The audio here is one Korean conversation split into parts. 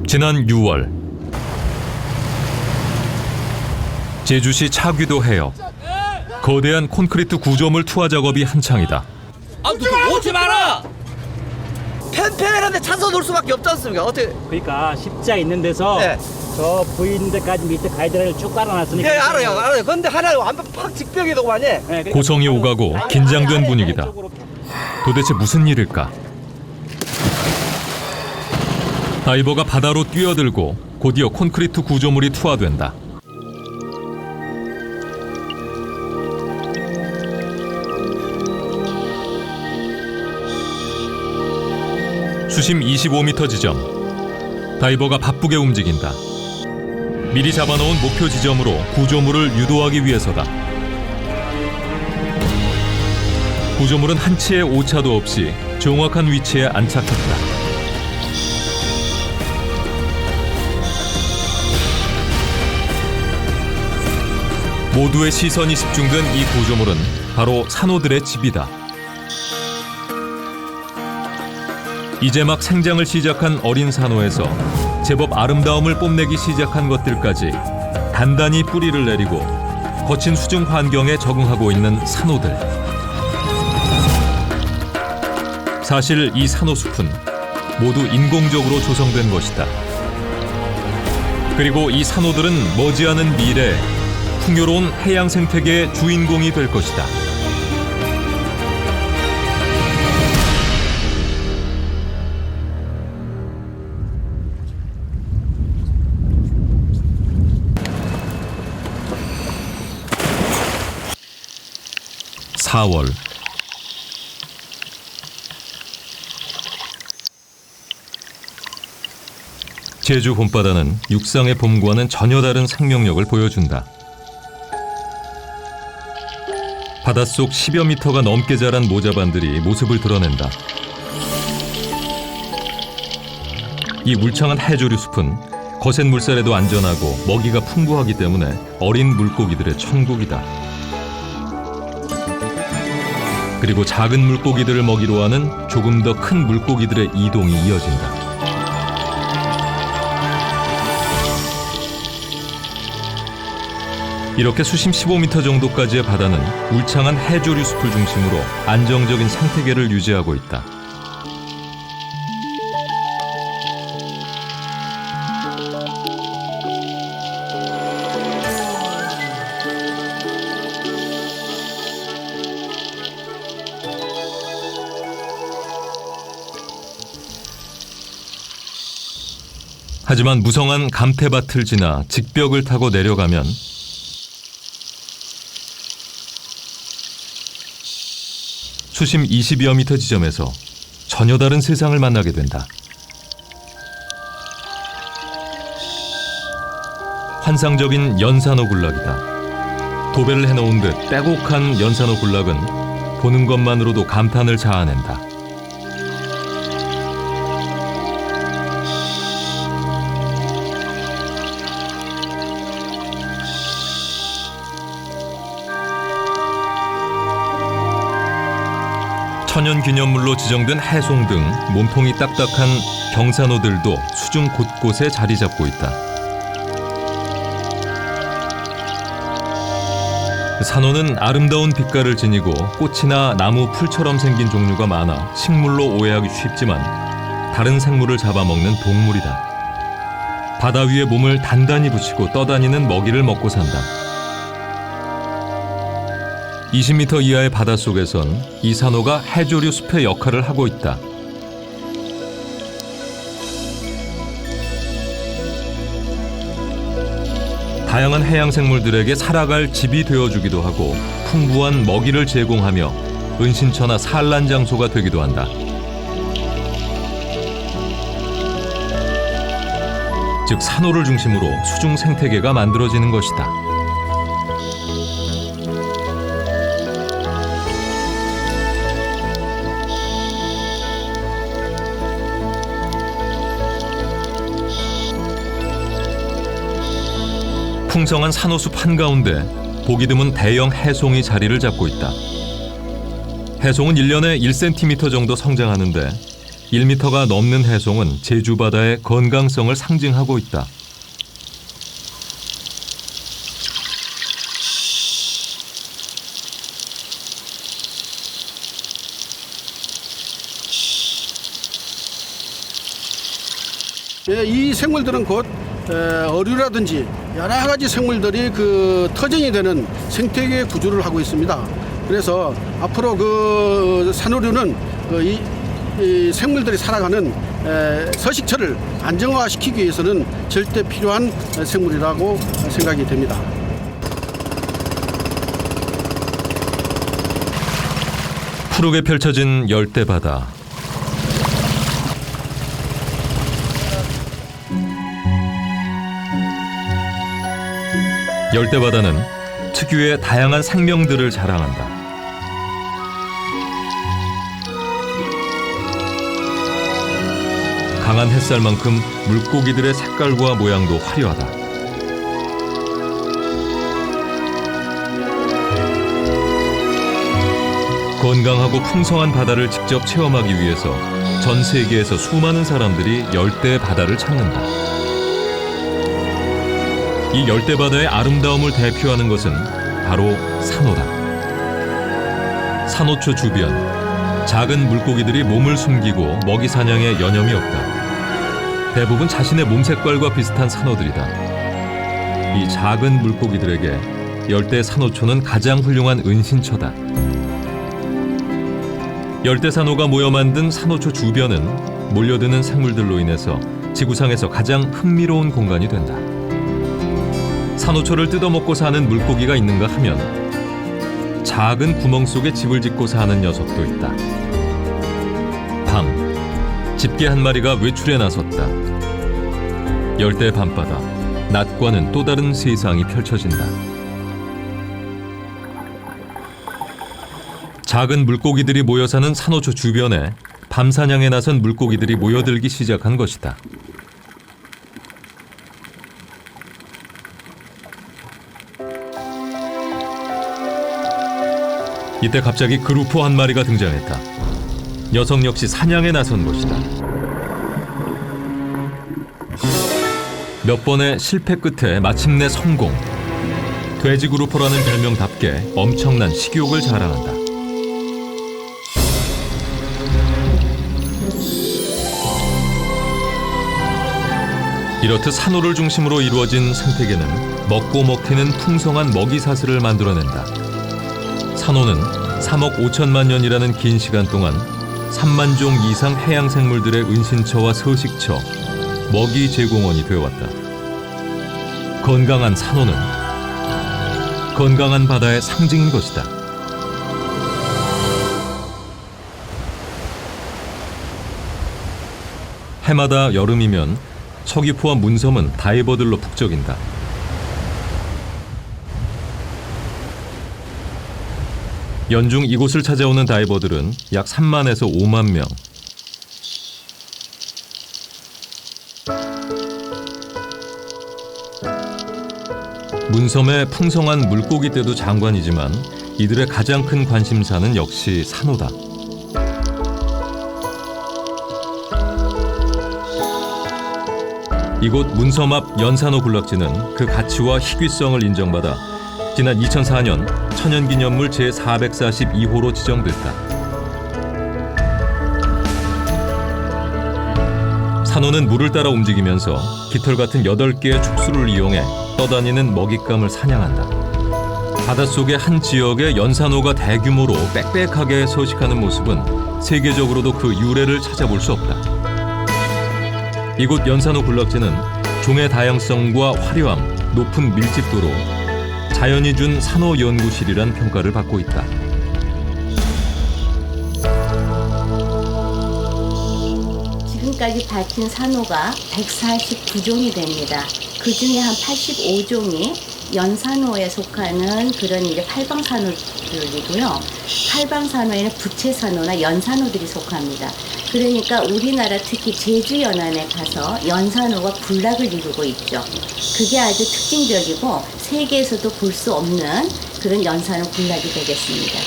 지난 6월 제주시 차귀도 해역 거대한 콘크리트 구조물 투하 작업이 한창이다. 오지 마라! 팽팽한데 차서 놓을 수밖에 없지 않습니까? 어떻게? 그러니까 십자 있는 데서 네. 저 보이는 데까지 밑에 가이드라인을 쭉 깔아놨으니까. 예, 알아요. 근데 하나 완전 팍 직벽이더구만요. 네, 그러니까 고성이 오가고 긴장된 분위기다. 도대체 무슨 일일까? 다이버가 바다로 뛰어들고 곧이어 콘크리트 구조물이 투하된다. 수심 25m 지점. 다이버가 바쁘게 움직인다. 미리 잡아놓은 목표 지점으로 구조물을 유도하기 위해서다. 구조물은 한치의 오차도 없이 정확한 위치에 안착했다. 모두의 시선이 집중된 이 구조물은 바로 산호들의 집이다. 이제 막 생장을 시작한 어린 산호에서 제법 아름다움을 뽐내기 시작한 것들까지 단단히 뿌리를 내리고 거친 수중 환경에 적응하고 있는 산호들. 사실 이 산호숲은 모두 인공적으로 조성된 것이다. 그리고 이 산호들은 머지않은 미래 풍요로운 해양 생태계의 주인공이 될 것이다. (4월) 제주 봄바다는 육상의 봄과는 전혀 다른 생명력을 보여준다. 바닷속 10여 미터가 넘게 자란 모자반들이 모습을 드러낸다. 이 울창한 해조류 숲은 거센 물살에도 안전하고 먹이가 풍부하기 때문에 어린 물고기들의 천국이다. 그리고 작은 물고기들을 먹이로 하는 조금 더 큰 물고기들의 이동이 이어진다. 이렇게 수심 15m 정도까지의 바다는 울창한 해조류 숲을 중심으로 안정적인 생태계를 유지하고 있다. 하지만 무성한 감태밭을 지나 직벽을 타고 내려가면 수심 20여 미터 지점에서 전혀 다른 세상을 만나게 된다. 환상적인 연산호 군락이다. 도배를 해놓은 듯 빼곡한 연산호 군락은 보는 것만으로도 감탄을 자아낸다. 천연기념물로 지정된 해송 등 몸통이 딱딱한 경산호들도 수중 곳곳에 자리 잡고 있다. 산호는 아름다운 빛깔을 지니고 꽃이나 나무 풀처럼 생긴 종류가 많아 식물로 오해하기 쉽지만 다른 생물을 잡아먹는 동물이다. 바다 위에 몸을 단단히 붙이고 떠다니는 먹이를 먹고 산다. 20m 이하의 바닷속에선 이 산호가 해조류 숲의 역할을 하고 있다. 다양한 해양 생물들에게 살아갈 집이 되어주기도 하고 풍부한 먹이를 제공하며 은신처나 산란 장소가 되기도 한다. 즉 산호를 중심으로 수중 생태계가 만들어지는 것이다. 풍성한 산호숲 한가운데 보기 드문 대형 해송이 자리를 잡고 있다. 해송은 1년에 1cm 정도 성장하는데 1m가 넘는 해송은 제주 바다의 건강성을 상징하고 있다. 예, 이 생물들은 곧 어류라든지 여러 가지 생물들이 그 터전이 되는 생태계 구조를 하고 있습니다. 그래서 앞으로 그 산호류는 이 생물들이 살아가는 서식처를 안정화시키기 위해서는 절대 필요한 생물이라고 생각이 됩니다. 푸르게 펼쳐진 열대 바다. 열대 바다는 특유의 다양한 생명들을 자랑한다. 강한 햇살만큼 물고기들의 색깔과 모양도 화려하다. 건강하고 풍성한 바다를 직접 체험하기 위해서 전 세계에서 수많은 사람들이 열대 바다를 찾는다. 이 열대 바다의 아름다움을 대표하는 것은 바로 산호다. 산호초 주변, 작은 물고기들이 몸을 숨기고 먹이 사냥에 여념이 없다. 대부분 자신의 몸 색깔과 비슷한 산호들이다. 이 작은 물고기들에게 열대 산호초는 가장 훌륭한 은신처다. 열대 산호가 모여 만든 산호초 주변은 몰려드는 생물들로 인해서 지구상에서 가장 흥미로운 공간이 된다. 산호초를 뜯어먹고 사는 물고기가 있는가 하면 작은 구멍 속에 집을 짓고 사는 녀석도 있다. 밤, 집게 한 마리가 외출에 나섰다. 열대 밤바다, 낮과는 또 다른 세상이 펼쳐진다. 작은 물고기들이 모여 사는 산호초 주변에 밤 사냥에 나선 물고기들이 모여들기 시작한 것이다. 이때 갑자기 그루프 한 마리가 등장했다. 녀석 역시 사냥에 나선 것이다. 몇 번의 실패 끝에 마침내 성공. 돼지 그루퍼라는 별명답게 엄청난 식욕을 자랑한다. 이렇듯 산호를 중심으로 이루어진 생태계는 먹고 먹히는 풍성한 먹이 사슬을 만들어낸다. 산호는 3억 5천만 년이라는 긴 시간 동안 3만 종 이상 해양 생물들의 은신처와 서식처, 먹이 제공원이 되어왔다. 건강한 산호는 건강한 바다의 상징인 것이다. 해마다 여름이면 서귀포와 문섬은 다이버들로 북적인다. 연중 이곳을 찾아오는 다이버들은 약 3만에서 5만 명. 문섬의 풍성한 물고기떼도 장관이지만 이들의 가장 큰 관심사는 역시 산호다. 이곳 문섬 앞 연산호 군락지는 그 가치와 희귀성을 인정받아 지난 2004년 천연기념물 제442호로 지정됐다. 산호는 물을 따라 움직이면서 깃털 같은 8개의 촉수를 이용해 떠다니는 먹잇감을 사냥한다. 바닷속의 한 지역에 연산호가 대규모로 빽빽하게 서식하는 모습은 세계적으로도 그 유래를 찾아볼 수 없다. 이곳 연산호 군락지는 종의 다양성과 화려함, 높은 밀집도로 자연이 준 산호 연구실이란 평가를 받고 있다. 지금까지 밝힌 산호가 149종이 됩니다. 그 중에 한 85종이 연산호에 속하는 그런 이제 팔방산호들이고요. 팔방산호에는 부채산호나 연산호들이 속합니다. 그러니까 우리나라 특히 제주 연안에 가서 연산호가 군락을 이루고 있죠. 그게 아주 특징적이고 세계에서도 볼 수 없는 그런 연산호 군락이 되겠습니다.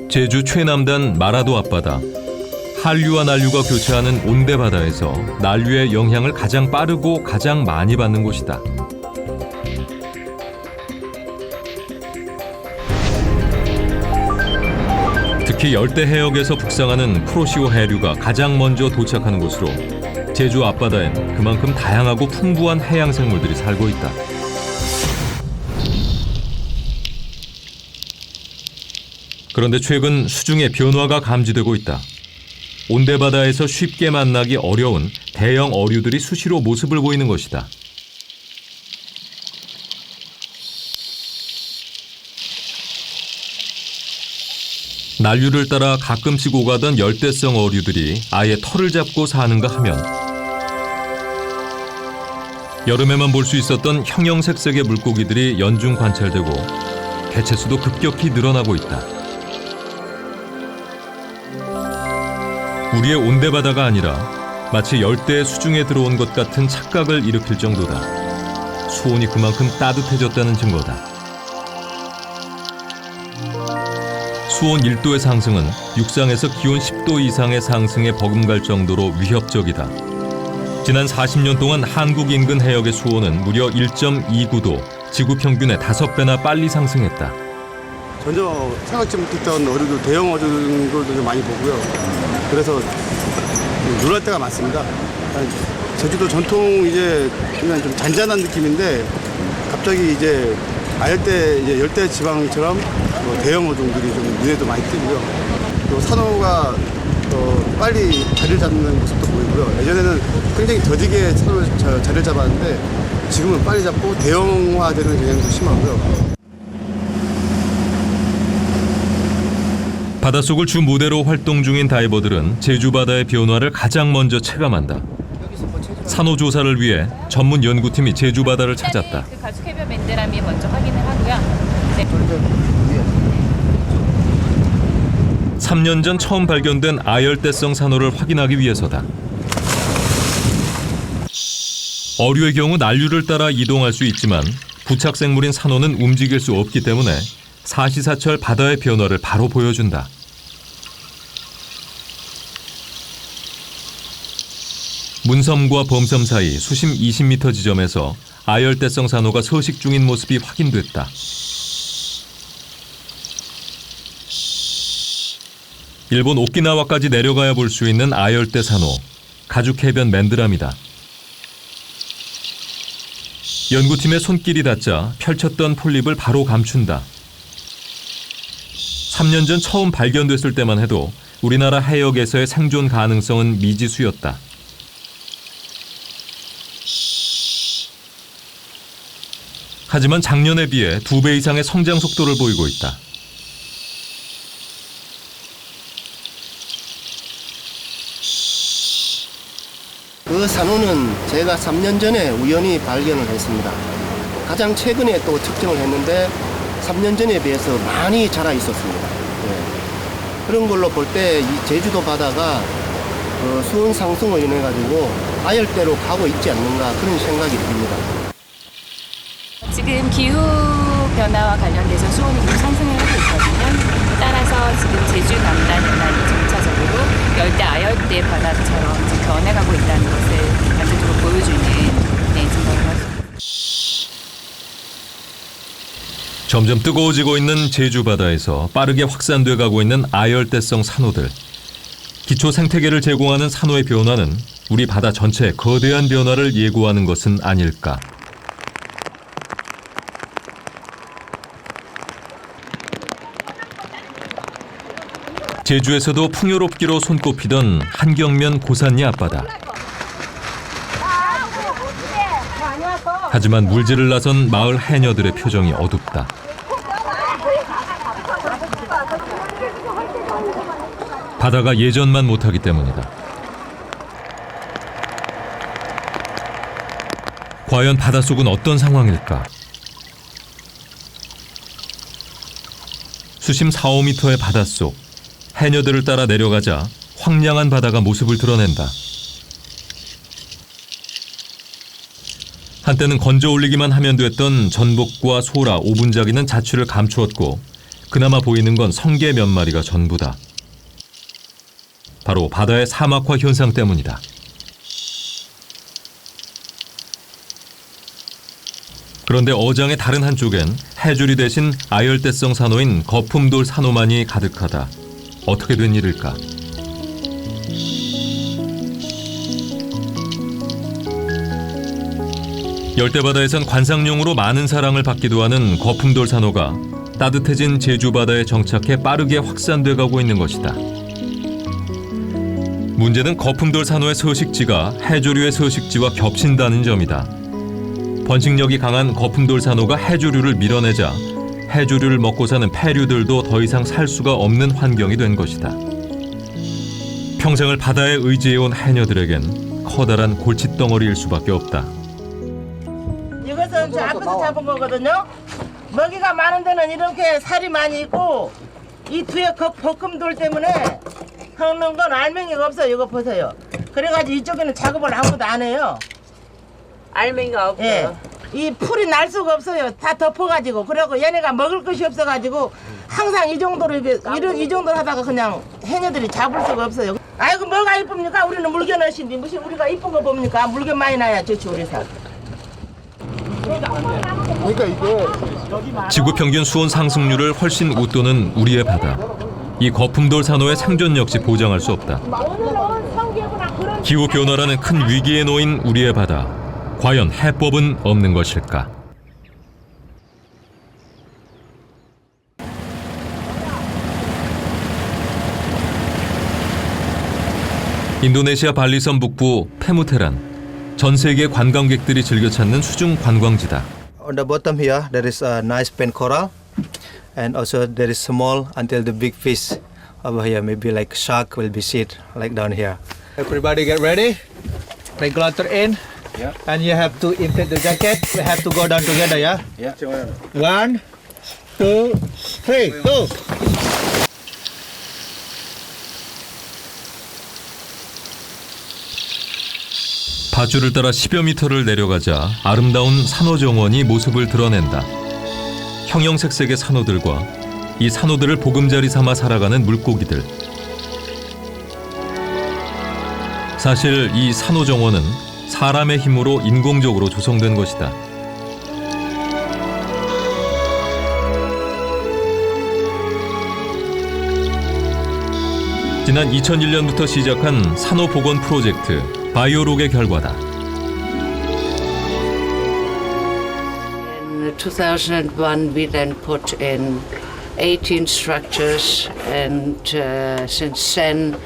제주 최남단 마라도 앞바다. 한류와 난류가 교차하는 온대바다에서 난류의 영향을 가장 빠르고 가장 많이 받는 곳이다. 특히 열대 해역에서 북상하는 쿠로시오 해류가 가장 먼저 도착하는 곳으로 제주 앞바다엔 그만큼 다양하고 풍부한 해양 생물들이 살고 있다. 그런데 최근 수중에 변화가 감지되고 있다. 온대바다에서 쉽게 만나기 어려운 대형 어류들이 수시로 모습을 보이는 것이다. 난류를 따라 가끔씩 오가던 열대성 어류들이 아예 털을 잡고 사는가 하면 여름에만 볼 수 있었던 형형색색의 물고기들이 연중 관찰되고 개체수도 급격히 늘어나고 있다. 우리의 온대바다가 아니라 마치 열대 수중에 들어온 것 같은 착각을 일으킬 정도다. 수온이 그만큼 따뜻해졌다는 증거다. 수온 1도의 상승은 육상에서 기온 10도 이상의 상승에 버금갈 정도로 위협적이다. 지난 40년 동안 한국 인근 해역의 수온은 무려 1.29도, 지구 평균의 5배나 빨리 상승했다. 전혀 생각지 못했던 어류들, 대형 어류들도 좀 많이 보고요. 그래서 놀랄 때가 많습니다. 제주도 전통 이제 그냥 좀 잔잔한 느낌인데 갑자기 이제 아열대, 이제 열대 지방처럼 대형 어종들이 좀 눈에도 많이 띄고요. 또 산호가 빨리 자리를 잡는 모습도 보이고요. 예전에는 굉장히 더디게 산호를 자리를 잡았는데 지금은 빨리 잡고 대형화되는 경향도 심하고요. 바닷속을 주 무대로 활동 중인 다이버들은 제주 바다의 변화를 가장 먼저 체감한다. 산호 조사를 위해 전문 연구팀이 제주 바다를 찾았다. 그 가죽 해변 맨데라미 먼저 확인을 하고요. 네. 3년 전 처음 발견된 아열대성 산호를 확인하기 위해서다. 어류의 경우 난류를 따라 이동할 수 있지만 부착 생물인 산호는 움직일 수 없기 때문에 사시사철 바다의 변화를 바로 보여준다. 문섬과 범섬 사이 수심 20m 지점에서 아열대성 산호가 서식 중인 모습이 확인됐다. 일본 오키나와까지 내려가야 볼 수 있는 아열대 산호, 가죽 해변 맨드람이다. 연구팀의 손길이 닿자 펼쳤던 폴립을 바로 감춘다. 3년 전 처음 발견됐을 때만 해도 우리나라 해역에서의 생존 가능성은 미지수였다. 하지만 작년에 비해 2배 이상의 성장 속도를 보이고 있다. 그 산호는 제가 3년 전에 우연히 발견을 했습니다. 가장 최근에 또 측정을 했는데 3년 전에 비해서 많이 자라 있었습니다. 그런 걸로 볼 때 이 제주도 바다가 수온 상승으로 인해 가지고 아열대로 가고 있지 않는가 그런 생각이 듭니다. 지금 기후 변화와 관련돼서 수온이 계속 상승을 하고 있거든요. 따라서 지금 제주 남단 연안이 점차적으로 열대 아열대 바다처럼 지금 변해가고 있다는 것을 단적으로 보여주는 증거를 하죠. 점점 뜨거워지고 있는 제주 바다에서 빠르게 확산돼 가고 있는 아열대성 산호들. 기초 생태계를 제공하는 산호의 변화는 우리 바다 전체에 거대한 변화를 예고하는 것은 아닐까. 제주에서도 풍요롭기로 손꼽히던 한경면 고산리 앞바다. 하지만 물질을 나선 마을 해녀들의 표정이 어둡다. 바다가 예전만 못하기 때문이다. 과연 바닷속은 어떤 상황일까? 수심 4, 5m의 바닷속. 해녀들을 따라 내려가자 황량한 바다가 모습을 드러낸다. 한때는 건져 올리기만 하면 됐던 전복과 소라, 오분자기는 자취를 감추었고 그나마 보이는 건 성게 몇 마리가 전부다. 바로 바다의 사막화 현상 때문이다. 그런데 어장의 다른 한쪽엔 해조류 대신 아열대성 산호인 거품돌 산호만이 가득하다. 어떻게 된 일일까? 열대바다에선 관상용으로 많은 사랑을 받기도 하는 거품돌 산호가 따뜻해진 제주 바다에 정착해 빠르게 확산돼 가고 있는 것이다. 문제는 거품돌 산호의 서식지가 해조류의 서식지와 겹친다는 점이다. 번식력이 강한 거품돌 산호가 해조류를 밀어내자 해조류를 먹고 사는 폐류들도 더 이상 살 수가 없는 환경이 된 것이다. 평생을 바다에 의지해온 해녀들에겐 커다란 골칫덩어리일 수밖에 없다. 이것은 저 앞에서 잡은 거거든요. 먹이가 많은 데는 이렇게 살이 많이 있고 이 뒤에 볶음돌 때문에 먹는 건 알맹이가 없어요. 이거 보세요. 그래가지고 이쪽에는 작업을 아무도 안 해요. 알맹이가 없어요. 예. 이 풀이 날 수가 없어요. 다 덮어가지고. 그래갖고 얘네가 먹을 것이 없어가지고 항상 이 정도로 이 정도로 하다가 그냥 해녀들이 잡을 수가 없어요. 아이고 뭐가 이쁩니까? 우리는 물견 어신데 무슨 우리가 이쁜 거 봅니까? 물견 많이 나야 좋지 우리 사. 지구 평균 수온 상승률을 훨씬 웃도는 우리의 바다. 이 거품돌 산호의 생존 역시 보장할 수 없다. 기후 변화라는 큰 위기에 놓인 우리의 바다. 과연 해법은 없는 것일까? 인도네시아 발리섬 북부 페무테란. 전 세계 관광객들이 즐겨 찾는 수중 관광지다. On the bottom here, there is a nice pen coral, and also there is small until the big fish over here. Maybe like shark will be sit like down here. Everybody get ready. Regulator in. Yeah. And you have to inflate the jacket. We have to go down together, yeah? Yeah. 1, 2, 3, go! 밧줄을 따라 10여 미터를 내려가자 아름다운 산호정원이 모습을 드러낸다. 형형색색의 산호들과 이 산호들을 보금자리 삼아 살아가는 물고기들. 사실 이 산호정원은 사람의 힘으로 인공적으로 조성된 것이다. 지난 2001년부터 시작한 산호복원 프로젝트 바이오록의 결과다. In 2001 we then put in 18 structures and since then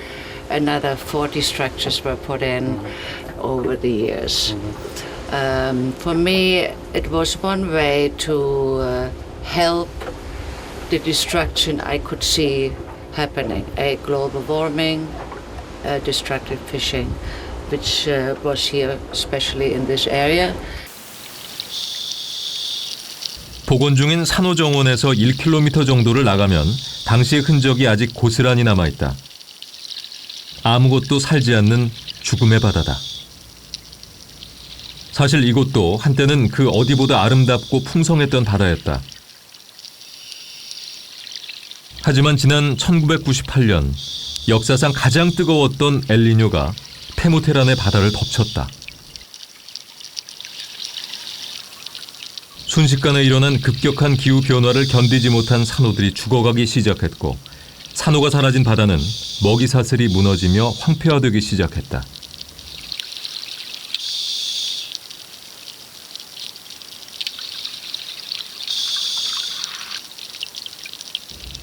another 40 structures were put in over the years. For me it was one way to help the destruction I could see happening, a global warming, destructive fishing, which was here, especially in this area. 복원 중인 산호정원에서 1km 정도를 나가면 당시의 흔적이 아직 고스란히 남아있다. 아무것도 살지 않는 죽음의 바다다. 사실 이곳도 한때는 그 어디보다 아름답고 풍성했던 바다였다. 하지만 지난 1998년 역사상 가장 뜨거웠던 엘니뇨가 페무테란의 바다를 덮쳤다. 순식간에 일어난 급격한 기후 변화를 견디지 못한 산호들이 죽어가기 시작했고 산호가 사라진 바다는 먹이 사슬이 무너지며 황폐화되기 시작했다.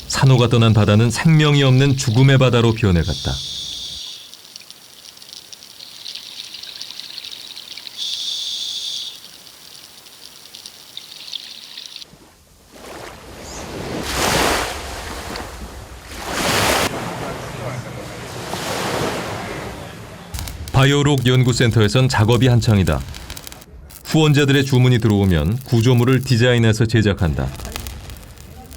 산호가 떠난 바다는 생명이 없는 죽음의 바다로 변해갔다. 바이오록 연구센터에선 작업이 한창이다. 후원자들의 주문이 들어오면 구조물을 디자인해서 제작한다.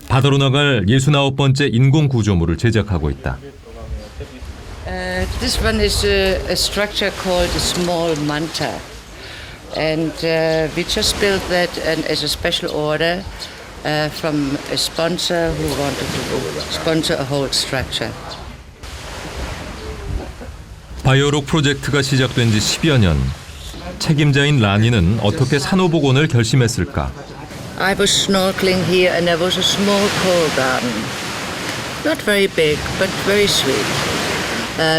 바다로 나갈 69번째 인공 구조물을 제작하고 있다. This one is a structure called a small manta, and we just built that and as a special order from a sponsor who wanted to sponsor a whole structure. 바이오록 프로젝트가 시작된 지 10여 년. 책임자인 라니는 어떻게 산호복원을 결심했을까? I was snorkeling here and there was a small coral garden. Not very big, but very sweet.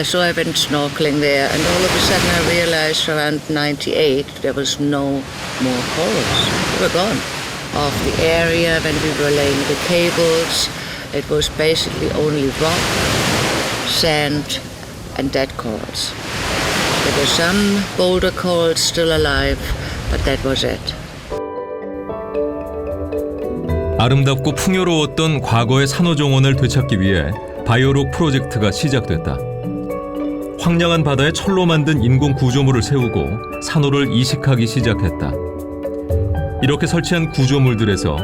So I went snorkeling there and all of a sudden I realized around 98 there was no more corals. They were gone. Off the area when we were laying the cables, it was basically only rock, sand and dead corals. There were some boulder corals still alive, but that was it. 아름답고 풍요로웠던 과거의 산호정원을 되찾기 위해 바이오록 프로젝트가 시작됐다. 황량한 바다에 철로 만든 인공 구조물을 세우고 산호를 이식하기 시작했다. 이렇게 설치한 구조물들에서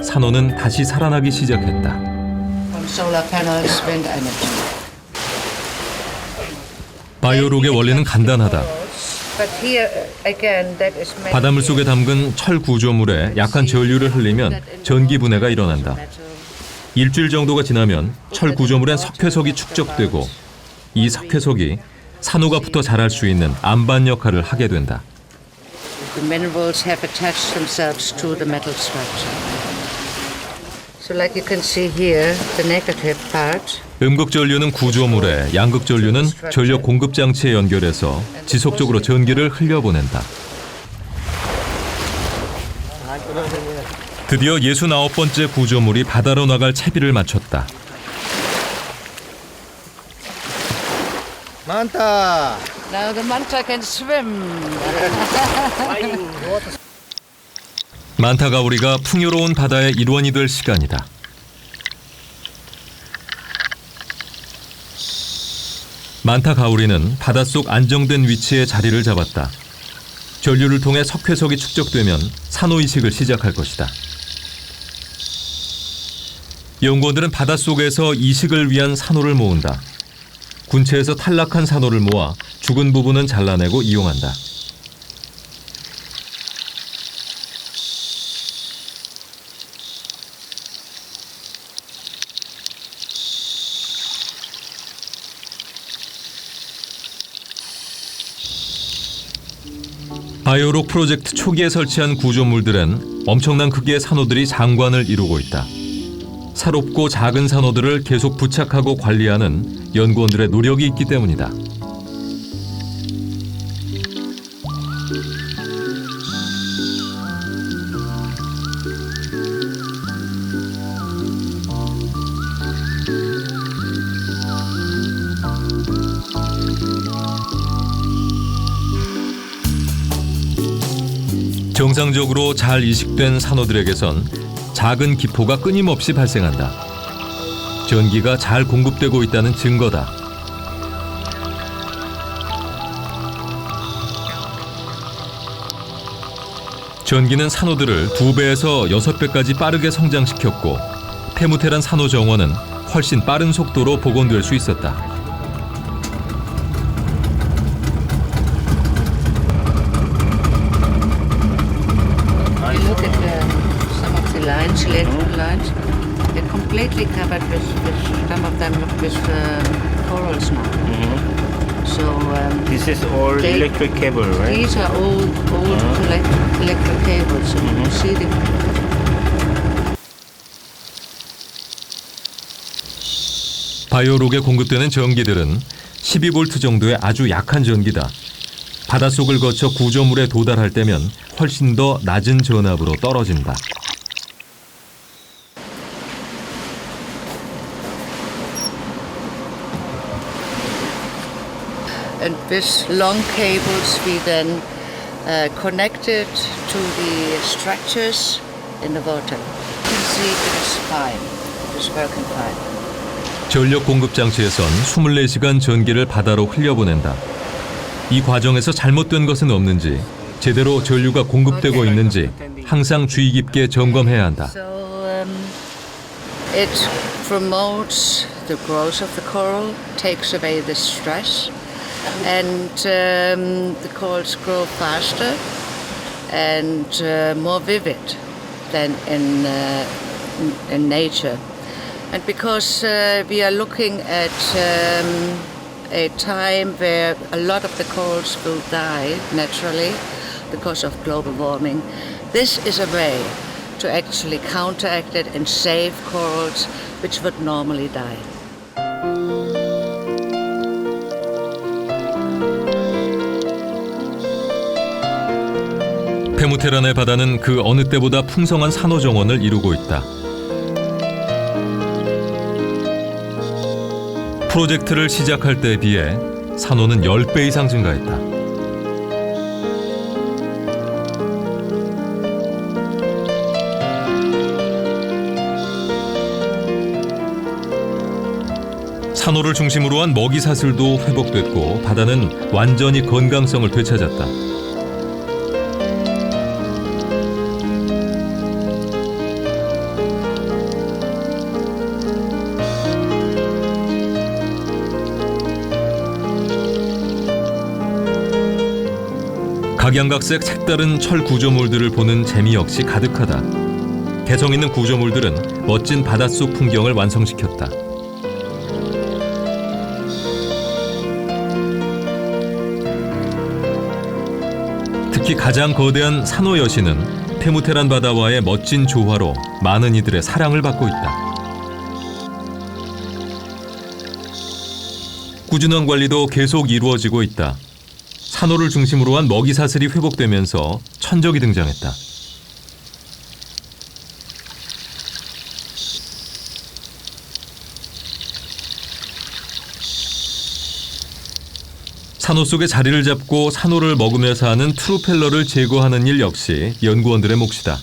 산호는 다시 살아나기 시작했다. From solar panels, wind energy. 바이오록의 원리는 간단하다. But here again, that is made 바닷물 속에 담근 철 구조물에 약한 전류를 흘리면 전기 분해가 일어난다. 일주일 정도가 지나면 철 구조물엔 석회석이 축적되고 이 석회석이 산호가 붙어 자랄 수 있는 안반 역할을 하게 된다. The minerals have attached themselves to the metal structure. So like you can see here, the negative part. 음극 전류는 구조물에, 양극 전류는 전력 공급 장치에 연결해서 지속적으로 전기를 흘려보낸다. 드디어 69번째 구조물이 바다로 나갈 채비를 마쳤다. Manta! Now the manta can swim. 만타 가오리가 풍요로운 바다의 일원이 될 시간이다. 만타 가오리는 바닷속 안정된 위치에 자리를 잡았다. 전류를 통해 석회석이 축적되면 산호 이식을 시작할 것이다. 연구원들은 바닷속에서 이식을 위한 산호를 모은다. 군체에서 탈락한 산호를 모아 죽은 부분은 잘라내고 이용한다. 바이오록 프로젝트 초기에 설치한 구조물들엔 엄청난 크기의 산호들이 장관을 이루고 있다. 사롭고 작은 산호들을 계속 부착하고 관리하는 연구원들의 노력이 있기 때문이다. 정상적으로 잘 이식된 산호들에게선 작은 기포가 끊임없이 발생한다. 전기가 잘 공급되고 있다는 증거다. 전기는 산호들을 2배에서 6배까지 빠르게 성장시켰고 테무테란 산호 정원은 훨씬 빠른 속도로 복원될 수 있었다. Electrical lines, they're completely covered with some of them with corals now. So This is all electric cable, right? these are old electric cables. So you see them. 바이오록에 공급되는 전기들은 12V 정도의 아주 약한 전기다. 바닷속을 거쳐 구조물에 도달할 때면 훨씬 더 낮은 전압으로 떨어진다. And with long cables we then connected to the structures in the water. You can see it is fine. It is working fine. 전력 공급 장치에선 24시간 전기를 바다로 흘려보낸다. 이 과정에서 잘못된 것은 없는지, 제대로 전류가 공급되고 있는지 항상 주의 깊게 점검해야 한다. So it promotes the growth of the coral, takes away the stress, and the corals grow faster and more vivid. than in nature. And because we are looking at a time where a lot of the corals will die naturally because of global warming, this is a way to actually counteract it and save corals which would normally die. 페무테란의 바다는 그 어느 때보다 풍성한 산호 정원을 이루고 있다. 프로젝트를 시작할 때에 비해 산호는 10배 이상 증가했다. 산호를 중심으로 한 먹이 사슬도 회복됐고 바다는 완전히 건강성을 되찾았다. 각양각색 색다른 철 구조물들을 보는 재미 역시 가득하다. 개성 있는 구조물들은 멋진 바닷속 풍경을 완성시켰다. 특히 가장 거대한 산호 여신은 페무테란 바다와의 멋진 조화로 많은 이들의 사랑을 받고 있다. 꾸준한 관리도 계속 이루어지고 있다. 산호를 중심으로 한 먹이 사슬이 회복되면서 천적이 등장했다. 산호 속에 자리를 잡고 산호를 먹으면서 하는 트루펠러를 제거하는 일 역시 연구원들의 몫이다.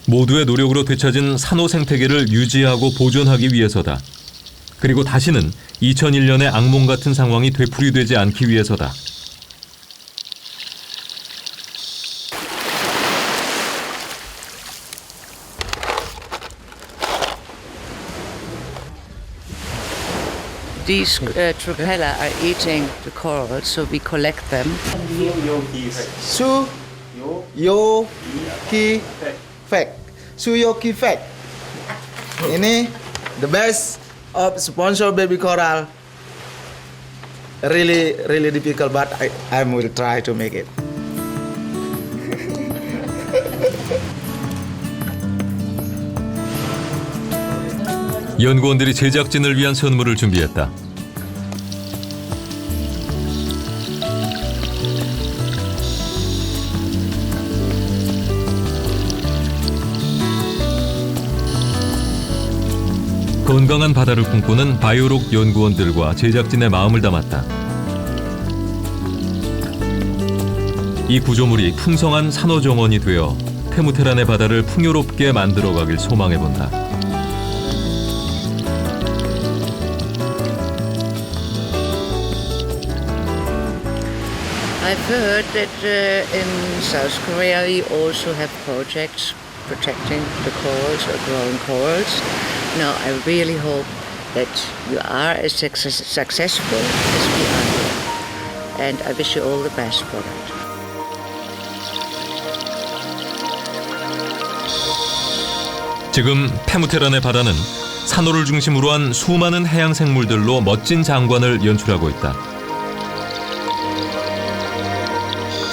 모두의 노력으로 되찾은 산호 생태계를 유지하고 보존하기 위해서다. 그리고 다시는 2001년의 악몽 같은 상황이 되풀이되지 않기 위해서다. These trupella are eating the corals, so we collect them. Suyoki Fact. Suyoki Fact. Ini the best of sponsor baby coral. Really difficult, but I will try to make it. 연구원들이 제작진을 위한 선물을 준비했다. 건강한 바다를 꿈꾸는 바이오록 연구원들과 제작진의 마음을 담았다. 이 구조물이 풍성한 산호 정원이 되어 페무테란의 바다를 풍요롭게 만들어가길 소망해본다. I've heard that in South Korea we also have projects protecting the corals or growing corals. Now I really hope that you are as successful as we are here. And I wish you all the best for it. 지금 페무테란의 바다는 산호를 중심으로 한 수많은 해양 생물들로 멋진 장관을 연출하고 있다.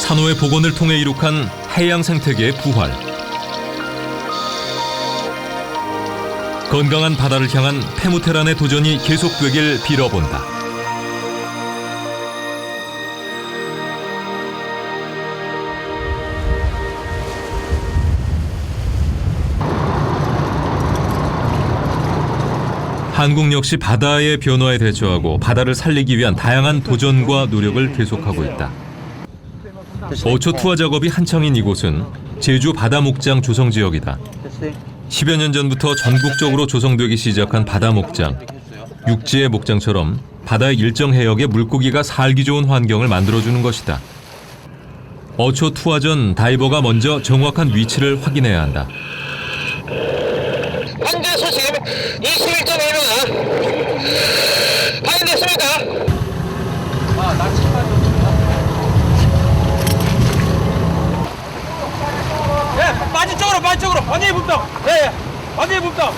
산호의 복원을 통해 이룩한 해양 생태계의 부활. 건강한 바다를 향한 페무테란의 도전이 계속되길 빌어본다. 한국 역시 바다의 변화에 대처하고 바다를 살리기 위한 다양한 도전과 노력을 계속하고 있다. 어초 투하 작업이 한창인 이곳은 제주 바다 목장 조성 지역이다. 10여 년 전부터 전국적으로 조성되기 시작한 바다 목장. 육지의 목장처럼 바다의 일정 해역에 물고기가 살기 좋은 환경을 만들어주는 것이다. 어초 투하 전 다이버가 먼저 정확한 위치를 확인해야 한다. 현재 수심 21.1m 확인됐습니다. 완전히 붕떡. 네, 완전히 붕떡.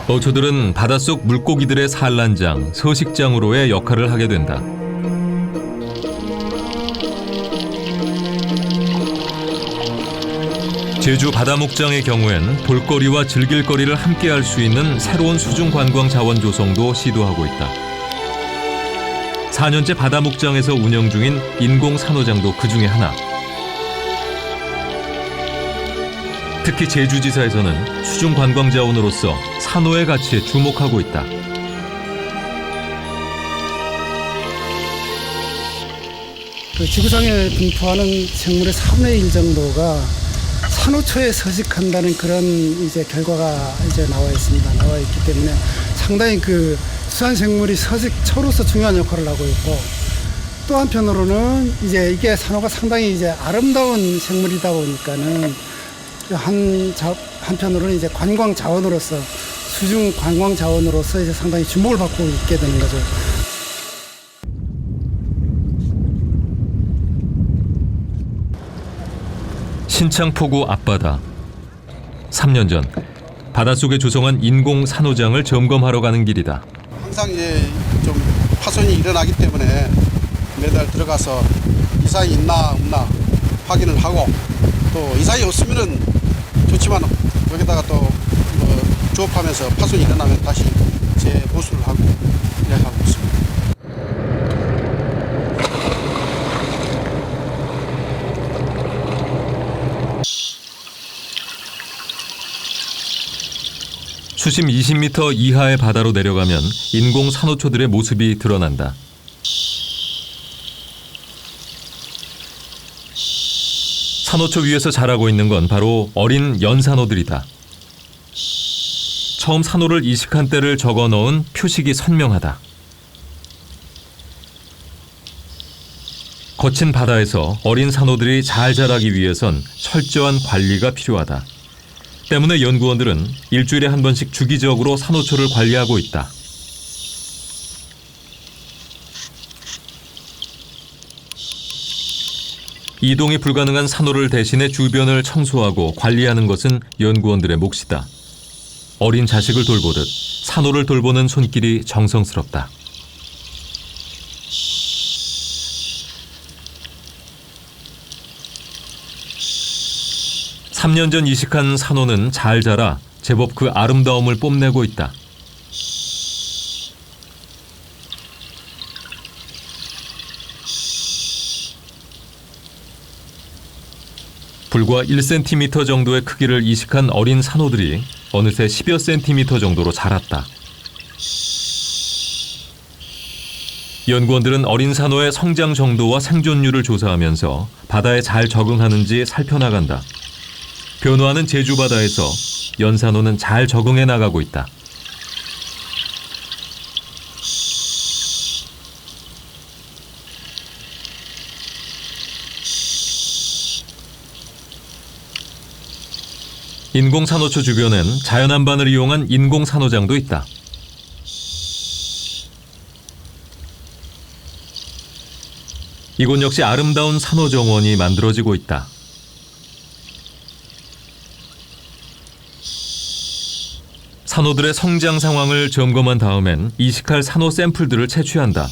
어초들은 바닷속 물고기들의 산란장, 서식장으로의 역할을 하게 된다. 제주 바다목장의 경우엔 볼거리와 즐길거리를 함께할 수 있는 새로운 수중 관광 자원 조성도 시도하고 있다. 4년째 바다목장에서 운영 중인 인공 산호장도 그 중에 하나. 특히 제주지사에서는 수중 관광 자원으로서 산호의 가치에 주목하고 있다. 그 지구상에 분포하는 생물의 3분의 1 정도가 산호초에 서식한다는 그런 이제 결과가 이제 나와 있습니다. 나와 있기 때문에 상당히 그 수산 생물이 서식처로서 중요한 역할을 하고 있고, 또 한편으로는 이제 이게 산호가 상당히 이제 아름다운 생물이다 보니까는 한편으로는 이제 관광 자원으로서, 수중 관광 자원으로서 이제 상당히 주목을 받고 있게 되는 거죠. 신창포구 앞바다. 3년 전 바닷속에 조성한 인공 산호장을 점검하러 가는 길이다. 항상 이제 좀 파손이 일어나기 때문에 매달 들어가서 이상이 있나 없나 확인을 하고, 또 이상이 없으면은 좋지만 여기다가 또 조업하면서 파손이 일어나면 다시 재보수를 하고 이렇게 하고 있습니다. 수심 20m 이하의 바다로 내려가면 인공 산호초들의 모습이 드러난다. 산호초 위에서 자라고 있는 건 바로 어린 연산호들이다. 처음 산호를 이식한 때를 적어 넣은 표식이 선명하다. 거친 바다에서 어린 산호들이 잘 자라기 위해선 철저한 관리가 필요하다. 때문에 연구원들은 일주일에 한 번씩 주기적으로 산호초를 관리하고 있다. 이동이 불가능한 산호를 대신해 주변을 청소하고 관리하는 것은 연구원들의 몫이다. 어린 자식을 돌보듯 산호를 돌보는 손길이 정성스럽다. (3년) 전 이식한 산호는 잘 자라 제법 그 아름다움을 뽐내고 있다. 불과 1cm 정도의 크기를 이식한 어린 산호들이 어느새 10여 cm 정도로 자랐다. 연구원들은 어린 산호의 성장 정도와 생존율을 조사하면서 바다에 잘 적응하는지 살펴나간다. 변화하는 제주 바다에서 연산호는 잘 적응해 나가고 있다. 인공산호초 주변엔 자연안반을 이용한 인공산호장도 있다. 이곳 역시 아름다운 산호정원이 만들어지고 있다. 산호들의 성장 상황을 점검한 다음엔 이식할 산호 샘플들을 채취한다.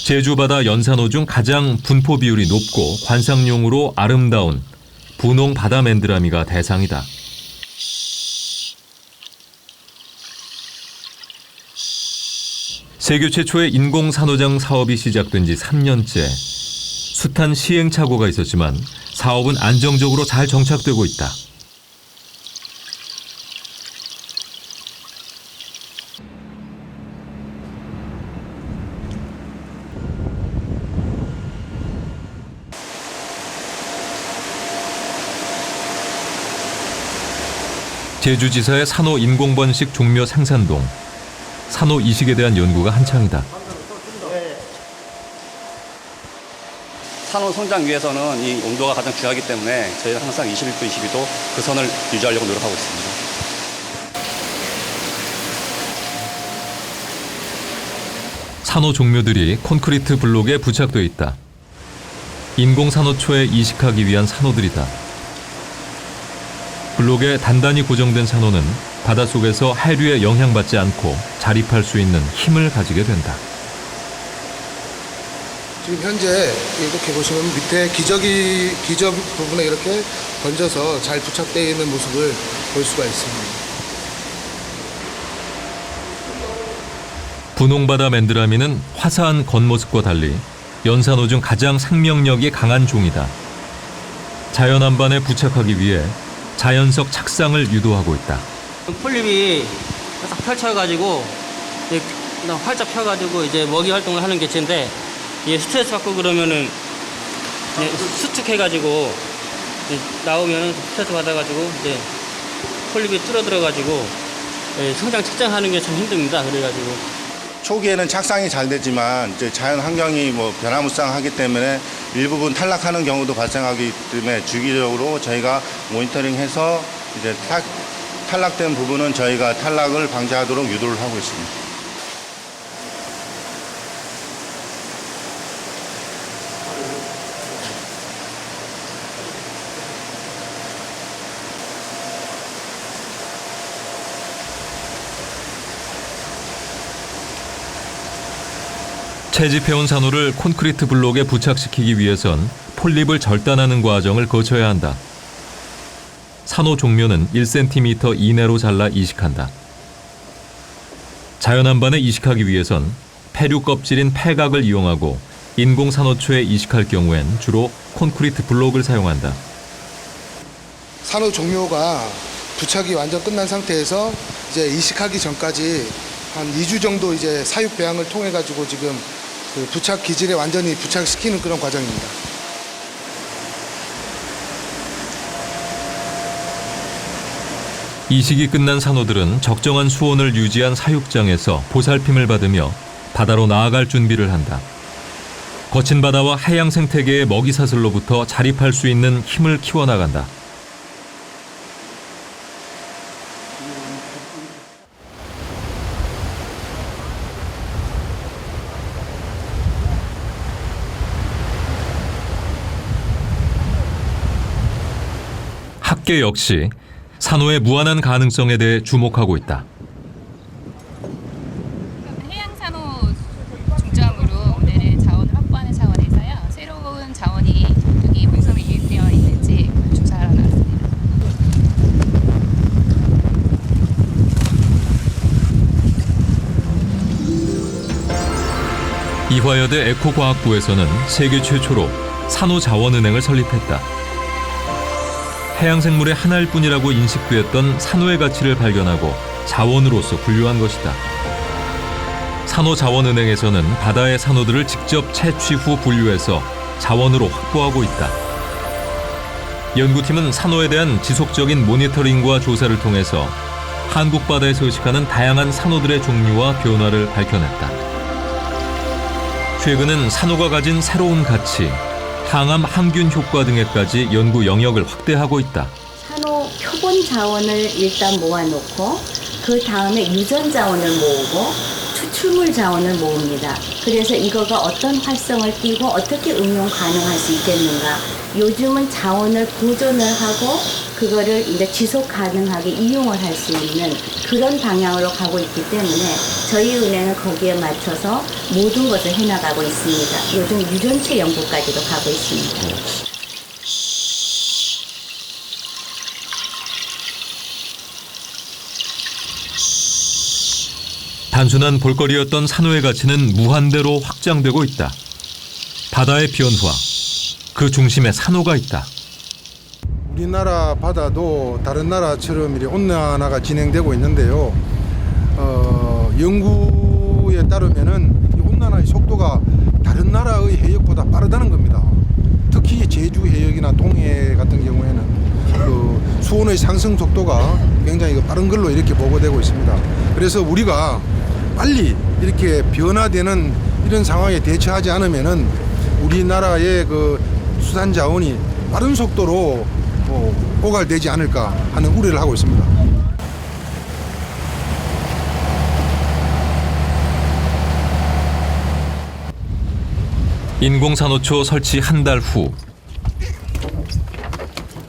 제주바다 연산호 중 가장 분포 비율이 높고 관상용으로 아름다운 분홍 바다 맨드라미가 대상이다. 세계 최초의 인공산호장 사업이 시작된 지 3년째. 숱한 시행착오가 있었지만 사업은 안정적으로 잘 정착되고 있다. 제주지사의 산호 인공번식 종묘 생산동. 산호 이식에 대한 연구가 한창이다. 산호 성장 위해서는 이 온도가 가장 중요하기 때문에 저희는 항상 21도, 22도 그 선을 유지하려고 노력하고 있습니다. 산호 종묘들이 콘크리트 블록에 부착돼 있다. 인공 산호초에 이식하기 위한 산호들이다. 블록에 단단히 고정된 산호는 바닷속에서 해류에 영향받지 않고 자립할 수 있는 힘을 가지게 된다. 지금 현재 이렇게 보시면 밑에 기저 부분에 이렇게 번져서 잘 부착되어 있는 모습을 볼 수가 있습니다. 분홍바다 맨드라미는 화사한 겉모습과 달리 연산호 중 가장 생명력이 강한 종이다. 자연 안반에 부착하기 위해 자연석 착상을 유도하고 있다. 폴립이 딱 펼쳐가지고 그냥 활짝 펴가지고 이제 먹이 활동을 하는 개체인데 이게 스트레스 받고 그러면은 수축해가지고 나오면 스트레스 받아가지고 이제 폴립이 줄어들어가지고 성장 측정하는 게 참 힘듭니다. 그래가지고. 초기에는 착상이 잘 되지만 이제 자연 환경이 변화무쌍하기 때문에 일부분 탈락하는 경우도 발생하기 때문에 주기적으로 저희가 모니터링해서 이제 탈락된 부분은 저희가 탈락을 방지하도록 유도를 하고 있습니다. 채집해온 산호를 콘크리트 블록에 부착시키기 위해선 폴립을 절단하는 과정을 거쳐야 한다. 산호 종묘는 1cm 이내로 잘라 이식한다. 자연 안반에 이식하기 위해선 폐류 껍질인 폐각을 이용하고 인공 산호초에 이식할 경우엔 주로 콘크리트 블록을 사용한다. 산호 종묘가 부착이 완전 끝난 상태에서 이제 이식하기 전까지 한 2주 정도 이제 사육 배양을 통해 가지고 지금 그 부착 기질에 완전히 부착시키는 그런 과정입니다. 이식이 끝난 산호들은 적정한 수온을 유지한 사육장에서 보살핌을 받으며 바다로 나아갈 준비를 한다. 거친 바다와 해양 생태계의 먹이사슬로부터 자립할 수 있는 힘을 키워나간다. 학계 역시 산호의 무한한 가능성에 대해 주목하고 있다. 해양산호 중점으로 오늘은 자원을 확보하는 차원에서요. 새로운 자원이 여기 물섬에 유입되어 있는지 조사하러 나왔습니다. 이화여대 에코과학부에서는 세계 최초로 산호자원은행을 설립했다. 해양생물의 하나일 뿐이라고 인식되었던 산호의 가치를 발견하고 자원으로서 분류한 것이다. 산호자원은행에서는 바다의 산호들을 직접 채취 후 분류해서 자원으로 확보하고 있다. 연구팀은 산호에 대한 지속적인 모니터링과 조사를 통해서 한국 바다에 서식하는 다양한 산호들의 종류와 변화를 밝혀냈다. 최근은 산호가 가진 새로운 가치, 항암, 항균 효과 등에까지 연구 영역을 확대하고 있다. 산호 표본 자원을 일단 모아놓고 그 다음에 유전 자원을 모으고 추출물 자원을 모읍니다. 그래서 이거가 어떤 활성을 띠고 어떻게 응용 가능할 수 있겠는가. 요즘은 자원을 보존을 하고 그거를 이제 지속 가능하게 이용을 할 수 있는 그런 방향으로 가고 있기 때문에 저희 은행은 거기에 맞춰서 모든 것을 해나가고 있습니다. 요즘 유전체 연구까지도 가고 있습니다. 단순한 볼거리였던 산호의 가치는 무한대로 확장되고 있다. 바다의 변화, 그 중심에 산호가 있다. 우리나라 바다도 다른 나라처럼 이렇게 온난화가 진행되고 있는데요. 연구에 따르면은 이 온난화의 속도가 다른 나라의 해역보다 빠르다는 겁니다. 특히 제주 해역이나 동해 같은 경우에는 그 수온의 상승 속도가 굉장히 빠른 걸로 이렇게 보고되고 있습니다. 그래서 우리가 빨리 이렇게 변화되는 이런 상황에 대처하지 않으면은 우리나라의 그 수산 자원이 빠른 속도로 고갈되지 않을까 하는 우려를 하고 있습니다. 인공산호초 설치 한 달 후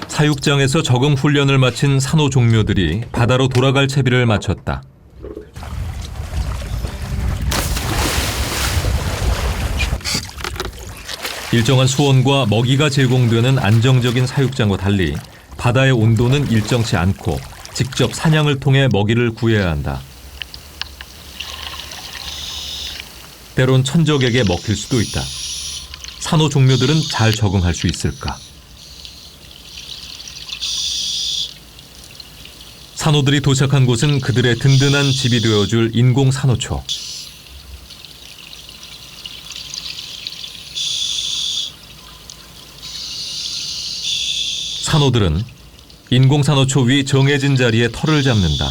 사육장에서 적응 훈련을 마친 산호 종묘들이 바다로 돌아갈 채비를 마쳤다. 일정한 수온과 먹이가 제공되는 안정적인 사육장과 달리 바다의 온도는 일정치 않고 직접 사냥을 통해 먹이를 구해야 한다. 때론 천적에게 먹힐 수도 있다. 산호 종묘들은 잘 적응할 수 있을까? 산호들이 도착한 곳은 그들의 든든한 집이 되어줄 인공 산호초. 산호들은 인공 산호초 위 정해진 자리에 털을 잡는다.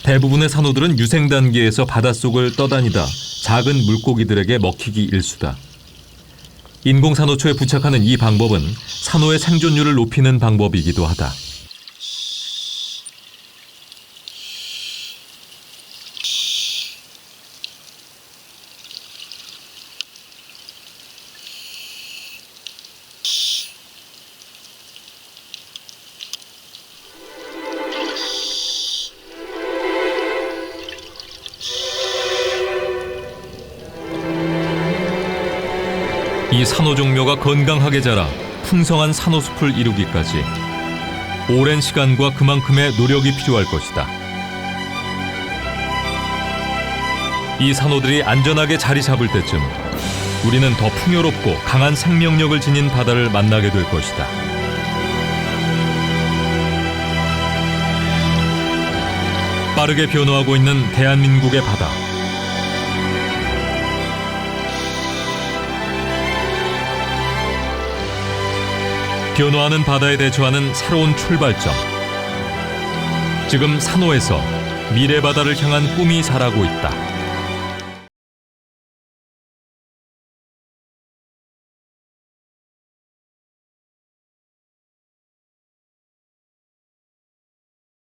대부분의 산호들은 유생 단계에서 바닷속을 떠다니다 작은 물고기들에게 먹히기 일쑤다. 인공 산호초에 부착하는 이 방법은 산호의 생존율을 높이는 방법이기도 하다. 이 산호 종묘가 건강하게 자라 풍성한 산호숲을 이루기까지 오랜 시간과 그만큼의 노력이 필요할 것이다. 이 산호들이 안전하게 자리 잡을 때쯤 우리는 더 풍요롭고 강한 생명력을 지닌 바다를 만나게 될 것이다. 빠르게 변화하고 있는 대한민국의 바다. 변화하는 바다에 대처하는 새로운 출발점. 지금 산호에서 미래 바다를 향한 꿈이 자라고 있다.